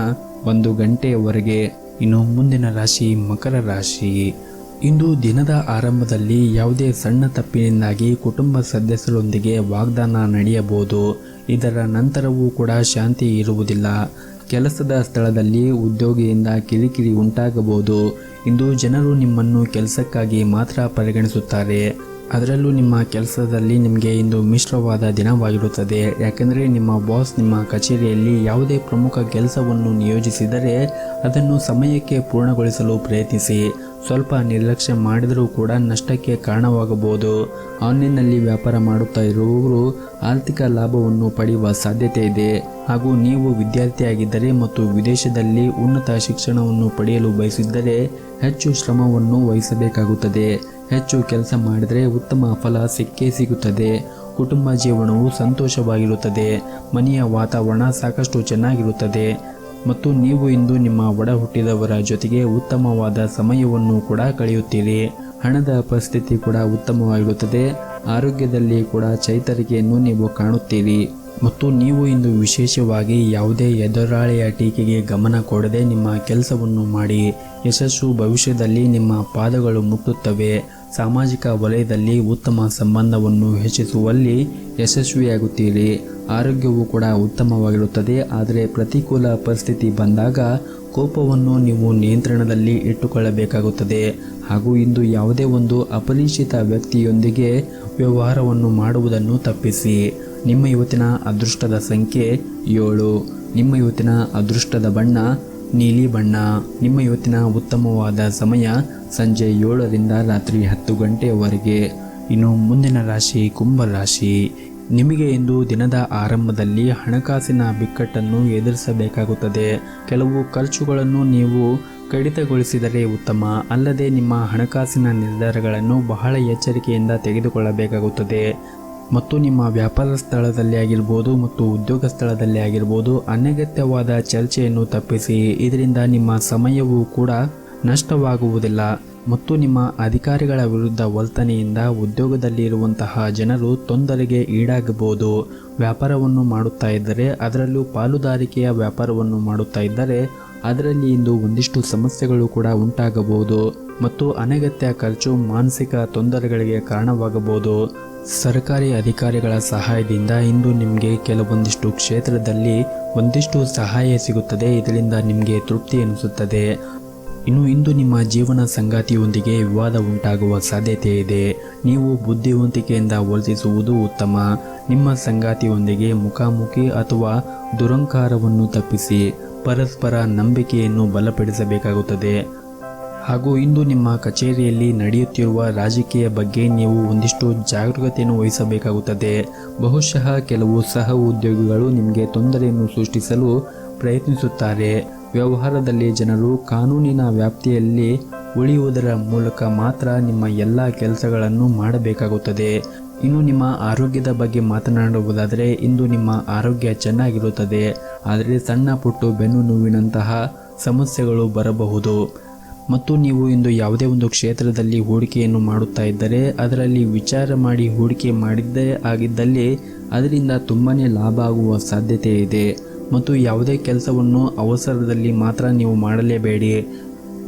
1 ಗಂಟೆಯವರೆಗೆ. ಇನ್ನು ಮುಂದಿನ ರಾಶಿ ಮಕರ ರಾಶಿ. ಇಂದು ದಿನದ ಆರಂಭದಲ್ಲಿ ಯಾವುದೇ ಸಣ್ಣ ತಪ್ಪಿನಿಂದಾಗಿ ಕುಟುಂಬ ಸದಸ್ಯರೊಂದಿಗೆ ವಾಗ್ದಾನ ನಡೆಯಬಹುದು. ಇದರ ನಂತರವೂ ಕೂಡ ಶಾಂತಿ ಇರುವುದಿಲ್ಲ. ಕೆಲಸದ ಸ್ಥಳದಲ್ಲಿ ಉದ್ಯೋಗಿಯಿಂದ ಕಿರಿಕಿರಿ ಉಂಟಾಗಬಹುದು. ಇಂದು ಜನರು ನಿಮ್ಮನ್ನು ಕೆಲಸಕ್ಕಾಗಿ ಮಾತ್ರ ಪರಿಗಣಿಸುತ್ತಾರೆ. ಅದರಲ್ಲೂ ನಿಮ್ಮ ಕೆಲಸದಲ್ಲಿ ನಿಮಗೆ ಇಂದು ಮಿಶ್ರವಾದ ದಿನವಾಗಿರುತ್ತದೆ. ಯಾಕೆಂದರೆ ನಿಮ್ಮ ಬಾಸ್ ನಿಮ್ಮ ಕಚೇರಿಯಲ್ಲಿ ಯಾವುದೇ ಪ್ರಮುಖ ಕೆಲಸವನ್ನು ನಿಯೋಜಿಸಿದರೆ ಅದನ್ನು ಸಮಯಕ್ಕೆ ಪೂರ್ಣಗೊಳಿಸಲು ಪ್ರಯತ್ನಿಸಿ. ಸ್ವಲ್ಪ ನಿರ್ಲಕ್ಷ್ಯ ಮಾಡಿದರೂ ಕೂಡ ನಷ್ಟಕ್ಕೆ ಕಾರಣವಾಗಬಹುದು. ಆನ್ಲೈನ್ನಲ್ಲಿ ವ್ಯಾಪಾರ ಮಾಡುತ್ತಾ ಇರುವವರು ಆರ್ಥಿಕ ಲಾಭವನ್ನು ಪಡೆಯುವ ಸಾಧ್ಯತೆ ಇದೆ. ಹಾಗೂ ನೀವು ವಿದ್ಯಾರ್ಥಿಯಾಗಿದ್ದರೆ ಮತ್ತು ವಿದೇಶದಲ್ಲಿ ಉನ್ನತ ಶಿಕ್ಷಣವನ್ನು ಪಡೆಯಲು ಬಯಸಿದ್ದರೆ ಹೆಚ್ಚು ಶ್ರಮವನ್ನು ವಹಿಸಬೇಕಾಗುತ್ತದೆ. ಹೆಚ್ಚು ಕೆಲಸ ಮಾಡಿದರೆ ಉತ್ತಮ ಫಲ ಸಿಕ್ಕೇ ಸಿಗುತ್ತದೆ. ಕುಟುಂಬ ಜೀವನವು ಸಂತೋಷವಾಗಿರುತ್ತದೆ. ಮನೆಯ ವಾತಾವರಣ ಸಾಕಷ್ಟು ಚೆನ್ನಾಗಿರುತ್ತದೆ ಮತ್ತು ನೀವು ಇಂದು ನಿಮ್ಮ ಒಡ ಹುಟ್ಟಿದವರ ಜೊತೆಗೆ ಉತ್ತಮವಾದ ಸಮಯವನ್ನು ಕೂಡ ಕಳೆಯುತ್ತೀರಿ. ಹಣದ ಪರಿಸ್ಥಿತಿ ಕೂಡ ಉತ್ತಮವಾಗಿರುತ್ತದೆ. ಆರೋಗ್ಯದಲ್ಲಿ ಕೂಡ ಚೈತರಿಕೆಯನ್ನು ನೀವು ಕಾಣುತ್ತೀರಿ ಮತ್ತು ನೀವು ಇಂದು ವಿಶೇಷವಾಗಿ ಯಾವುದೇ ಎದುರಾಳಿಯ ಟೀಕೆಗೆ ಗಮನ ಕೊಡದೆ ನಿಮ್ಮ ಕೆಲಸವನ್ನು ಮಾಡಿ. ಯಶಸ್ಸು ಭವಿಷ್ಯದಲ್ಲಿ ನಿಮ್ಮ ಪಾದಗಳು ಮುಟ್ಟುತ್ತವೆ. ಸಾಮಾಜಿಕ ವಲಯದಲ್ಲಿ ಉತ್ತಮ ಸಂಬಂಧವನ್ನು ಹೆಚ್ಚಿಸುವಲ್ಲಿ ಯಶಸ್ವಿಯಾಗುತ್ತೀರಿ. ಆರೋಗ್ಯವು ಕೂಡ ಉತ್ತಮವಾಗಿರುತ್ತದೆ. ಆದರೆ ಪ್ರತಿಕೂಲ ಪರಿಸ್ಥಿತಿ ಬಂದಾಗ ಕೋಪವನ್ನು ನೀವು ನಿಯಂತ್ರಣದಲ್ಲಿ ಇಟ್ಟುಕೊಳ್ಳಬೇಕಾಗುತ್ತದೆ. ಹಾಗೂ ಇಂದು ಯಾವುದೇ ಒಂದು ಅಪರಿಚಿತ ವ್ಯಕ್ತಿಯೊಂದಿಗೆ ವ್ಯವಹಾರವನ್ನು ಮಾಡುವುದನ್ನು ತಪ್ಪಿಸಿ. ನಿಮ್ಮ ಇವತ್ತಿನ ಅದೃಷ್ಟದ ಸಂಖ್ಯೆ 7. ನಿಮ್ಮ ಇವತ್ತಿನ ಅದೃಷ್ಟದ ಬಣ್ಣ ನೀಲಿ ಬಣ್ಣ. ನಿಮ್ಮ ಇವತ್ತಿನ ಉತ್ತಮವಾದ ಸಮಯ ಸಂಜೆ 7ರಿಂದ ರಾತ್ರಿ 10 ಗಂಟೆಯವರೆಗೆ. ಇನ್ನು ಮುಂದಿನ ರಾಶಿ ಕುಂಭರಾಶಿ. ನಿಮಗೆ ಇಂದು ದಿನದ ಆರಂಭದಲ್ಲಿ ಹಣಕಾಸಿನ ಬಿಕ್ಕಟ್ಟನ್ನು ಎದುರಿಸಬೇಕಾಗುತ್ತದೆ. ಕೆಲವು ಖರ್ಚುಗಳನ್ನು ನೀವು ಕಡಿತಗೊಳಿಸಿದರೆ ಉತ್ತಮ. ಅಲ್ಲದೆ ನಿಮ್ಮ ಹಣಕಾಸಿನ ನಿರ್ಧಾರಗಳನ್ನು ಬಹಳ ಎಚ್ಚರಿಕೆಯಿಂದ ತೆಗೆದುಕೊಳ್ಳಬೇಕಾಗುತ್ತದೆ. ಮತ್ತು ನಿಮ್ಮ ವ್ಯಾಪಾರ ಸ್ಥಳದಲ್ಲಿ ಆಗಿರ್ಬೋದು ಮತ್ತು ಉದ್ಯೋಗ ಸ್ಥಳದಲ್ಲಿ ಆಗಿರ್ಬೋದು ಅನಗತ್ಯವಾದ ಚರ್ಚೆಯನ್ನು ತಪ್ಪಿಸಿ. ಇದರಿಂದ ನಿಮ್ಮ ಸಮಯವೂ ಕೂಡ ನಷ್ಟವಾಗುವುದಿಲ್ಲ ಮತ್ತು ನಿಮ್ಮ ಅಧಿಕಾರಿಗಳ ವಿರುದ್ಧ ವರ್ತನೆಯಿಂದ ಉದ್ಯೋಗದಲ್ಲಿರುವಂತಹ ಜನರು ತೊಂದರೆಗೆ ಈಡಾಗಬಹುದು. ವ್ಯಾಪಾರವನ್ನು ಮಾಡುತ್ತಾ ಇದ್ದರೆ, ಅದರಲ್ಲೂ ಪಾಲುದಾರಿಕೆಯ ವ್ಯಾಪಾರವನ್ನು ಮಾಡುತ್ತಾ ಇದ್ದರೆ ಅದರಲ್ಲಿ ಇಂದು ಒಂದಿಷ್ಟು ಸಮಸ್ಯೆಗಳು ಕೂಡ ಉಂಟಾಗಬಹುದು ಮತ್ತು ಅನಗತ್ಯ ಖರ್ಚು ಮಾನಸಿಕ ತೊಂದರೆಗಳಿಗೆ ಕಾರಣವಾಗಬಹುದು. ಸರ್ಕಾರಿ ಅಧಿಕಾರಿಗಳ ಸಹಾಯದಿಂದ ಇಂದು ನಿಮಗೆ ಕೆಲವೊಂದಿಷ್ಟು ಕ್ಷೇತ್ರದಲ್ಲಿ ಒಂದಿಷ್ಟು ಸಹಾಯ ಸಿಗುತ್ತದೆ. ಇದರಿಂದ ನಿಮಗೆ ತೃಪ್ತಿ ಎನಿಸುತ್ತದೆ. ಇನ್ನು ಇಂದು ನಿಮ್ಮ ಜೀವನ ಸಂಗಾತಿಯೊಂದಿಗೆ ವಿವಾದ ಉಂಟಾಗುವ ಸಾಧ್ಯತೆ ಇದೆ. ನೀವು ಬುದ್ಧಿವಂತಿಕೆಯಿಂದ ವರ್ತಿಸುವುದು ಉತ್ತಮ. ನಿಮ್ಮ ಸಂಗಾತಿಯೊಂದಿಗೆ ಮುಖಾಮುಖಿ ಅಥವಾ ದುರಂಕಾರವನ್ನು ತಪ್ಪಿಸಿ. ಪರಸ್ಪರ ನಂಬಿಕೆಯನ್ನು ಬಲಪಡಿಸಬೇಕಾಗುತ್ತದೆ. ಹಾಗೂ ಇಂದು ನಿಮ್ಮ ಕಚೇರಿಯಲ್ಲಿ ನಡೆಯುತ್ತಿರುವ ರಾಜಕೀಯ ಬಗ್ಗೆ ನೀವು ಒಂದಿಷ್ಟು ಜಾಗರೂಕತೆಯನ್ನು ವಹಿಸಬೇಕಾಗುತ್ತದೆ. ಬಹುಶಃ ಕೆಲವು ಸಹ ಉದ್ಯೋಗಿಗಳು ನಿಮಗೆ ತೊಂದರೆಯನ್ನು ಸೃಷ್ಟಿಸಲು ಪ್ರಯತ್ನಿಸುತ್ತಾರೆ. ವ್ಯವಹಾರದಲ್ಲಿ ಜನರು ಕಾನೂನಿನ ವ್ಯಾಪ್ತಿಯಲ್ಲಿ ಉಳಿಯುವುದರ ಮೂಲಕ ಮಾತ್ರ ನಿಮ್ಮ ಎಲ್ಲ ಕೆಲಸಗಳನ್ನು ಮಾಡಬೇಕಾಗುತ್ತದೆ. ಇನ್ನು ನಿಮ್ಮ ಆರೋಗ್ಯದ ಬಗ್ಗೆ ಮಾತನಾಡುವುದಾದರೆ ಇಂದು ನಿಮ್ಮ ಆರೋಗ್ಯ ಚೆನ್ನಾಗಿರುತ್ತದೆ. ಆದರೆ ಸಣ್ಣ ಪುಟ್ಟು ಬೆನ್ನು ನೋವಿನಂತಹ ಸಮಸ್ಯೆಗಳು ಬರಬಹುದು. ಮತ್ತು ನೀವು ಇಂದು ಯಾವುದೇ ಒಂದು ಕ್ಷೇತ್ರದಲ್ಲಿ ಹೂಡಿಕೆಯನ್ನು ಮಾಡುತ್ತಾ ಇದ್ದರೆ ಅದರಲ್ಲಿ ವಿಚಾರ ಮಾಡಿ ಹೂಡಿಕೆ ಮಾಡಿದ್ದೇ ಆಗಿದ್ದಲ್ಲಿ ಅದರಿಂದ ತುಂಬಾ ಲಾಭ ಆಗುವ ಸಾಧ್ಯತೆ ಇದೆ. ಮತ್ತು ಯಾವುದೇ ಕೆಲಸವನ್ನು ಅವಸರದಲ್ಲಿ ಮಾತ್ರ ನೀವು ಮಾಡಲೇಬೇಡಿ.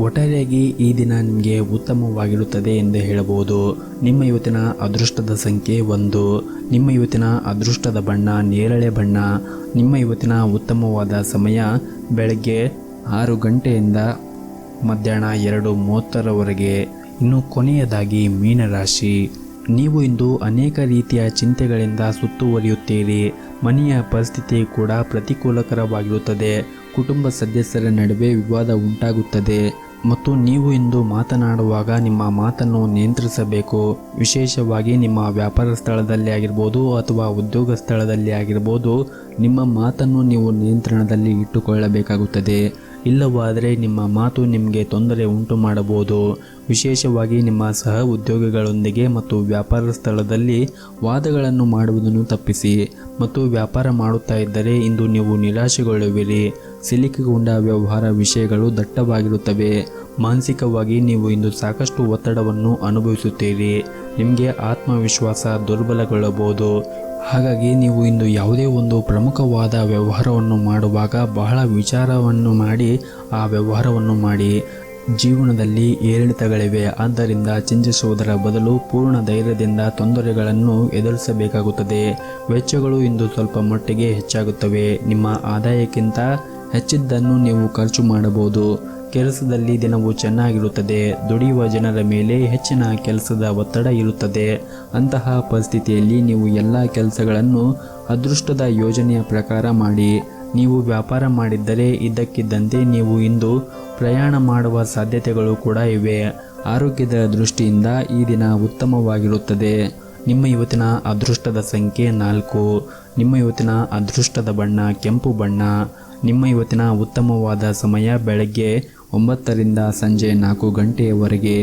ಒಟ್ಟಾರೆಯಾಗಿ ಈ ದಿನ ನಿಮಗೆ ಉತ್ತಮವಾಗಿರುತ್ತದೆ ಎಂದು ಹೇಳಬಹುದು. ನಿಮ್ಮ ಇವತ್ತಿನ ಅದೃಷ್ಟದ ಸಂಖ್ಯೆ 1. ನಿಮ್ಮ ಇವತ್ತಿನ ಅದೃಷ್ಟದ ಬಣ್ಣ ನೇರಳೆ ಬಣ್ಣ. ನಿಮ್ಮ ಇವತ್ತಿನ ಉತ್ತಮವಾದ ಸಮಯ ಬೆಳಗ್ಗೆ 6 ಗಂಟೆಯಿಂದ ಮಧ್ಯಾಹ್ನ 2:30ರವರೆಗೆ. ಇನ್ನು ಕೊನೆಯದಾಗಿ ಮೀನರಾಶಿ. ನೀವು ಇಂದು ಅನೇಕ ರೀತಿಯ ಚಿಂತೆಗಳಿಂದ ಸುತ್ತುವರಿಯುತ್ತೀರಿ. ಮನೆಯ ಪರಿಸ್ಥಿತಿ ಕೂಡ ಪ್ರತಿಕೂಲಕರವಾಗಿರುತ್ತದೆ. ಕುಟುಂಬ ಸದಸ್ಯರ ನಡುವೆ ವಿವಾದ ಉಂಟಾಗುತ್ತದೆ ಮತ್ತು ನೀವು ಇಂದು ಮಾತನಾಡುವಾಗ ನಿಮ್ಮ ಮಾತನ್ನು ನಿಯಂತ್ರಿಸಬೇಕು. ವಿಶೇಷವಾಗಿ ನಿಮ್ಮ ವ್ಯಾಪಾರ ಸ್ಥಳದಲ್ಲಿ ಆಗಿರ್ಬೋದು ಅಥವಾ ಉದ್ಯೋಗ ಸ್ಥಳದಲ್ಲಿ ಆಗಿರ್ಬೋದು, ನಿಮ್ಮ ಮಾತನ್ನು ನೀವು ನಿಯಂತ್ರಣದಲ್ಲಿ ಇಟ್ಟುಕೊಳ್ಳಬೇಕಾಗುತ್ತದೆ. ಇಲ್ಲವಾದರೆ ನಿಮ್ಮ ಮಾತು ನಿಮಗೆ ತೊಂದರೆ ಉಂಟು ಮಾಡಬಹುದು. ವಿಶೇಷವಾಗಿ ನಿಮ್ಮ ಸಹ ಉದ್ಯೋಗಿಗಳೊಂದಿಗೆ ಮತ್ತು ವ್ಯಾಪಾರ ಸ್ಥಳದಲ್ಲಿ ವಾದಗಳನ್ನು ಮಾಡುವುದನ್ನು ತಪ್ಪಿಸಿ. ಮತ್ತು ವ್ಯಾಪಾರ ಮಾಡುತ್ತಾ ಇದ್ದರೆ ಇಂದು ನೀವು ನಿರಾಶೆಗೊಳ್ಳುವಿರಿ. ಸಿಲುಕಿಕೊಂಡ ವ್ಯವಹಾರ ವಿಷಯಗಳು ದಟ್ಟವಾಗಿರುತ್ತವೆ. ಮಾನಸಿಕವಾಗಿ ನೀವು ಇಂದು ಸಾಕಷ್ಟು ಒತ್ತಡವನ್ನು ಅನುಭವಿಸುತ್ತೀರಿ. ನಿಮಗೆ ಆತ್ಮವಿಶ್ವಾಸ ದುರ್ಬಲಗೊಳ್ಳಬಹುದು. ಹಾಗಾಗಿ ನೀವು ಇಂದು ಯಾವುದೇ ಒಂದು ಪ್ರಮುಖವಾದ ವ್ಯವಹಾರವನ್ನು ಮಾಡುವಾಗ ಬಹಳ ವಿಚಾರವನ್ನು ಮಾಡಿ ಆ ವ್ಯವಹಾರವನ್ನು ಮಾಡಿ. ಜೀವನದಲ್ಲಿ ಏರಿಳಿತಗಳಿವೆ, ಆದ್ದರಿಂದ ಚಿಂತಿಸುವುದರ ಬದಲು ಪೂರ್ಣ ಧೈರ್ಯದಿಂದ ತೊಂದರೆಗಳನ್ನು ಎದುರಿಸಬೇಕಾಗುತ್ತದೆ. ವೆಚ್ಚಗಳು ಇಂದು ಸ್ವಲ್ಪ ಮಟ್ಟಿಗೆ ಹೆಚ್ಚಾಗುತ್ತವೆ. ನಿಮ್ಮ ಆದಾಯಕ್ಕಿಂತ ಹೆಚ್ಚಿದ್ದನ್ನು ನೀವು ಖರ್ಚು ಮಾಡಬಹುದು. ಕೆಲಸದಲ್ಲಿ ದಿನವೂ ಚೆನ್ನಾಗಿರುತ್ತದೆ. ದುಡಿಯುವ ಜನರ ಮೇಲೆ ಹೆಚ್ಚಿನ ಕೆಲಸದ ಒತ್ತಡ ಇರುತ್ತದೆ. ಅಂತಹ ಪರಿಸ್ಥಿತಿಯಲ್ಲಿ ನೀವು ಎಲ್ಲ ಕೆಲಸಗಳನ್ನು ಅದೃಷ್ಟದ ಯೋಜನೆಯ ಪ್ರಕಾರ ಮಾಡಿ. ನೀವು ವ್ಯಾಪಾರ ಮಾಡಿದ್ದರೆ ಇದ್ದಕ್ಕಿದ್ದಂತೆ ನೀವು ಇಂದು ಪ್ರಯಾಣ ಮಾಡುವ ಸಾಧ್ಯತೆಗಳು ಕೂಡ ಇವೆ. ಆರೋಗ್ಯದ ದೃಷ್ಟಿಯಿಂದ ಈ ದಿನ ಉತ್ತಮವಾಗಿರುತ್ತದೆ. ನಿಮ್ಮ ಇವತ್ತಿನ ಅದೃಷ್ಟದ ಸಂಖ್ಯೆ 4. ನಿಮ್ಮ ಇವತ್ತಿನ ಅದೃಷ್ಟದ ಬಣ್ಣ ಕೆಂಪು ಬಣ್ಣ. ನಿಮ್ಮ ಇವತ್ತಿನ ಉತ್ತಮವಾದ ಸಮಯ ಬೆಳಗ್ಗೆ 9ರಿಂದ ಸಂಜೆ 4 ಗಂಟೆಯವರೆಗೆ.